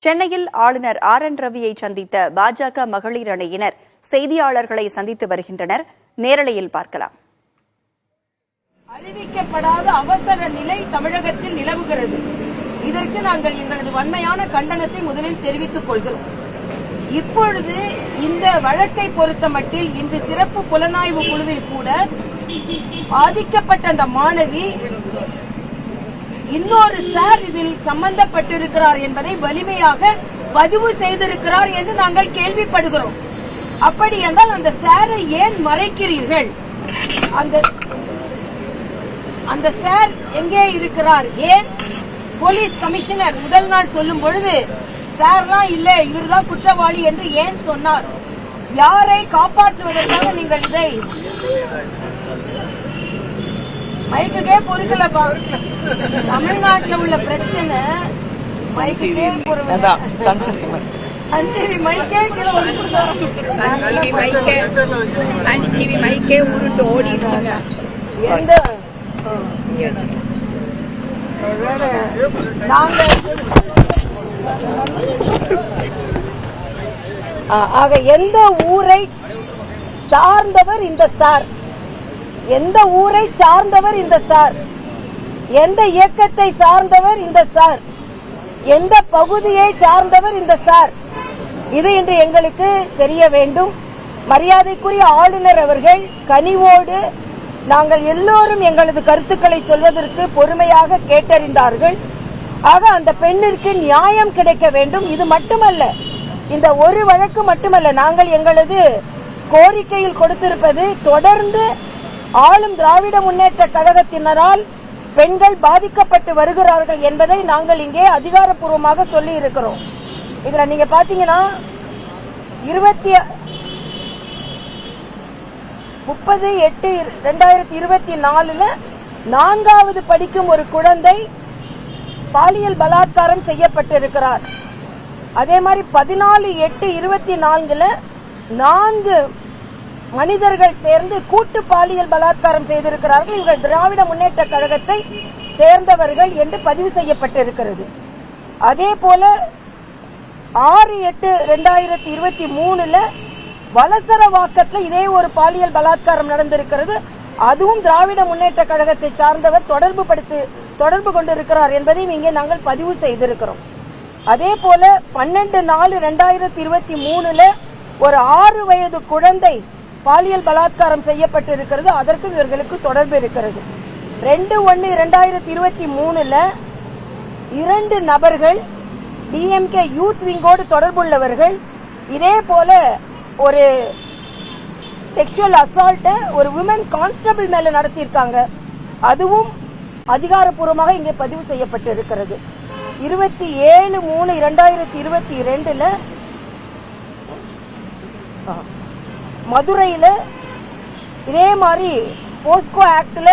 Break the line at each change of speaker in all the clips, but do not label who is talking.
சென்னையில் ஆளுநர் RN ரவியை சந்தித்த பாஜக மகளிர் அணியினர் செய்தியாளர்களை சந்தித்து வருகின்றனர். நேரலையில் பார்க்கலாம்.
அறிவிக்கப்படாத அவசர நிலை தமிழகத்தில் நிலவுகிறது. இதற்கு நாங்கள் எங்களது வன்மையான கண்டனத்தை முதலில் தெரிவித்துக் கொள்கிறோம். இப்பொழுது இந்த வழக்கை பொறுத்தமட்டில் இன்று சிறப்பு புலனாய்வு குழுவில் கூட பாதிக்கப்பட்ட அந்த மாணவி இன்னொரு சார் இதில் சம்பந்தப்பட்டிருக்கிறார் என்பதை வலிமையாக பதிவு செய்திருக்கிறார் என்று நாங்கள் கேள்விப்படுகிறோம். அப்படி என்றால் அந்த சாரை ஏன் மறைக்கிறீர்கள்? அந்த சார் எங்கே இருக்கிறார்? ஏன் போலீஸ் கமிஷனர் முதல் நாள் சொல்லும் பொழுது சார்லாம் இல்ல, இவர்தான் குற்றவாளி என்று ஏன் சொன்னார்? யாரை காப்பாற்றுவதற்காக நீங்கள் இதை மைக்குக்கே பொறுக்கலப்பா. தமிழ்நாட்டில் உள்ள பிரச்சனை மைக்குக்கே
மைக்கே உருண்டு ஓடிடுச்சுங்க.
ஆக எந்த ஊரை சார்ந்தவர் இந்த சார்? எந்த ஊரை சார்ந்தவர் இந்த சார்? எந்த இயக்கத்தை சார்ந்தவர் இந்த சார்? எந்த பகுதியை சார்ந்தவர் இந்த சார்? இது இன்று எங்களுக்கு தெரிய வேண்டும். மரியாதைக்குரிய ஆளுநர் அவர்கள் கனிவோடு நாங்கள் எல்லோரும் எங்களது கருத்துக்களை சொல்வதற்கு பொறுமையாக கேட்டறிந்தார்கள். ஆக அந்த பெண்ணிற்கு நியாயம் கிடைக்க வேண்டும். இது மட்டுமல்ல, இந்த ஒரு வழக்கு மட்டுமல்ல, நாங்கள் எங்களது கோரிக்கையில் கொடுத்திருப்பது தொடர்ந்து ஆளும் திராவிட முன்னேற்ற கழகத்தினரால் பெண்கள் பாதிக்கப்பட்டு வருகிறார்கள் என்பதை நாங்கள் இங்கே அதிகாரப்பூர்வமாக சொல்லி இருக்கிறோம். இதுல நீங்க பாத்தீங்கன்னா 30/8/2024 4வது படிக்கும் ஒரு குழந்தை பாலியல் பலாத்காரம் செய்யப்பட்டிருக்கிறார். அதே மாதிரி 14/8/24 4 மனிதர்கள் சேர்ந்து கூட்டு பாலியல் பலாத்காரம் செய்திருக்கிறார்கள். இவர்கள் திராவிட முன்னேற்ற கழகத்தை சேர்ந்தவர்கள் என்று பதிவு செய்யப்பட்டிருக்கிறது. அதே போல 6/8/2023 வலசரவாக்கத்தில் இதே ஒரு பாலியல் பலாத்காரம் நடந்திருக்கிறது. அதுவும் திராவிட முன்னேற்ற கழகத்தை சார்ந்தவர் தொடர்பு கொண்டிருக்கிறார் என்பதையும் இங்கே நாங்கள் பதிவு செய்திருக்கிறோம். அதே போல 12/4/2023 ஒரு 6 வயது குழந்தை பாலியல் பலாத்காரம் செய்யப்பட்டிருக்கிறது. அதற்கு இவர்களுக்கு தொடர்பு இருக்கிறது. 2/1/2023 2 நபர்கள் DMK யூத் விங்கோடு தொடர்புள்ளவர்கள் இதே போல ஒரு செக்ஷுவல் அசால்ட் ஒரு விமன் கான்ஸ்டபிள் மேல நடத்தியிருக்காங்க. அதுவும் அதிகாரப்பூர்வமாக இங்கே பதிவு செய்யப்பட்டிருக்கிறது. 27/3/2022 மதுரையில இதே மாதிரி போஸ்கோ ஆக்ட்ல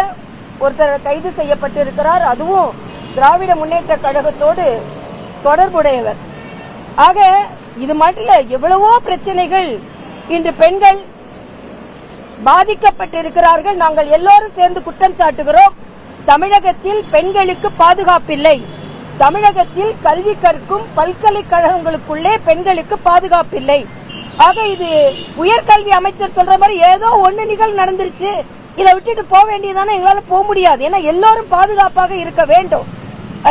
ஒருத்தர் கைது செய்யப்பட்டிருக்கிறார். அதுவும் திராவிட முன்னேற்ற கழகத்தோடு தொடர்புடையவர். ஆக இது மட்டும் எவ்வளவோ பிரச்சனைகள் இன்று பெண்கள் பாதிக்கப்பட்டிருக்கிறார்கள். நாங்கள் எல்லோரும் சேர்ந்து குற்றம் சாட்டுகிறோம். தமிழகத்தில் பெண்களுக்கு பாதுகாப்பில்லை. தமிழகத்தில் கல்வி கற்கும் பல்கலைக்கழகங்களுக்குள்ளே பெண்களுக்கு பாதுகாப்பில்லை. ஆக இது உயர்கல்வி அமைச்சர் சொல்ற மாதிரி ஏதோ ஒண்ணு நிகழ்வு நடந்துருச்சு, இதை விட்டுட்டு போக வேண்டியதானே? எங்களால போக முடியாது. ஏன்னா எல்லோரும் பாதுகாப்பாக இருக்க வேண்டும்.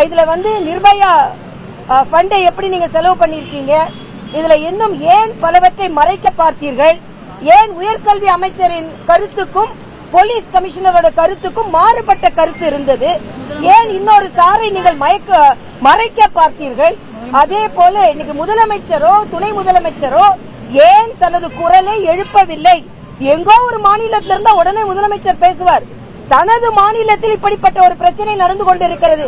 இதுல நிர்பயா ஃபண்டை எப்படி நீங்க செலவு பண்ணிருக்கீங்க? இதுல இன்னும் ஏன் பலவற்றை மறைக்க பார்த்தீர்கள்? ஏன் உயர்கல்வி அமைச்சரின் கருத்துக்கும் போலீஸ் கமிஷனரோட கருத்துக்கும் மாறுபட்ட கருத்து இருந்தது? ஏன் இன்னொரு சாரை நீங்கள் மறைக்க பார்த்தீர்கள்? அதே போல இன்னைக்கு முதலமைச்சரோ துணை முதலமைச்சரோ ஏன் தனது குரலை எழுப்பவில்லை? எங்கோ ஒரு மாநிலத்தில் இருந்தா உடனே முதலமைச்சர் பேசுவார். தனது மாநிலத்தில் இப்படிப்பட்ட ஒரு பிரச்சனை நடந்து கொண்டிருக்கிறது,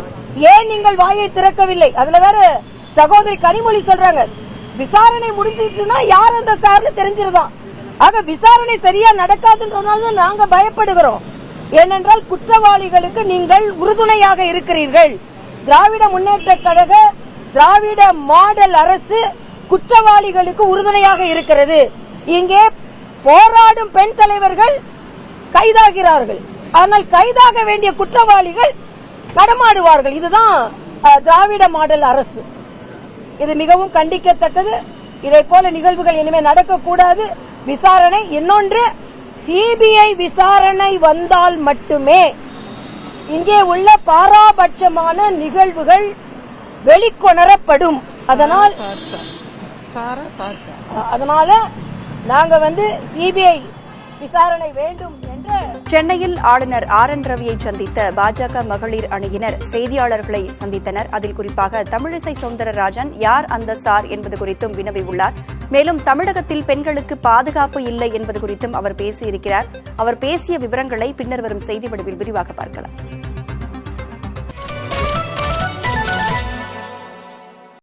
ஏன் நீங்கள் வாயை திறக்கவில்லை? அதுல வேற சகோதரி கனிமொழி சொல்றாங்க, விசாரணை முடிஞ்சிட்டுனா யார் அந்த சார்னு தெரிஞ்சிருதான். ஆக விசாரணை சரியா நடக்காதுன்றதுனால நாங்க பயப்படுகிறோம். ஏனென்றால் குற்றவாளிகளுக்கு நீங்கள் உறுதுணையாக இருக்கிறீர்கள். திராவிட முன்னேற்ற கழக திராவிட மாடல் அரசு குற்றவாளிகளுக்கு உறுதுணையாக இருக்கிறது. இங்கே போராடும் பெண் தலைவர்கள் கைதாகிறார்கள், ஆனால் கைதாக வேண்டிய குற்றவாளிகள் நடமாடுவார்கள். இதுதான் திராவிட மாடல் அரசு. இது மிகவும் கண்டிக்கத்தக்கது. இதை போல நிகழ்வுகள் இனிமே நடக்கக்கூடாது. விசாரணை இன்னொன்று, சிபிஐ விசாரணை வந்தால் மட்டுமே இங்கே உள்ள பாராபட்சமான நிகழ்வுகள் வெளிக்கொணரப்படும். அதனால நாங்க சிபிஐ விசாரணை வேண்டும் என்ற.
சென்னையில் ஆளுநர் RN ரவியை சந்தித்த பாஜக மகளிர் அணியினர் செய்தியாளர்களை சந்தித்தனர். அதில் குறிப்பாக தமிழிசை சவுந்தரராஜன் யார் அந்த சார் என்பது குறித்தும் வினவியுள்ளார். மேலும் தமிழகத்தில் பெண்களுக்கு பாதுகாப்பு இல்லை என்பது குறித்தும் அவர் பேசியிருக்கிறார். அவர் பேசிய விவரங்களை பின்னர் வரும் செய்தி வடிவில் விரிவாக பார்க்கலாம்.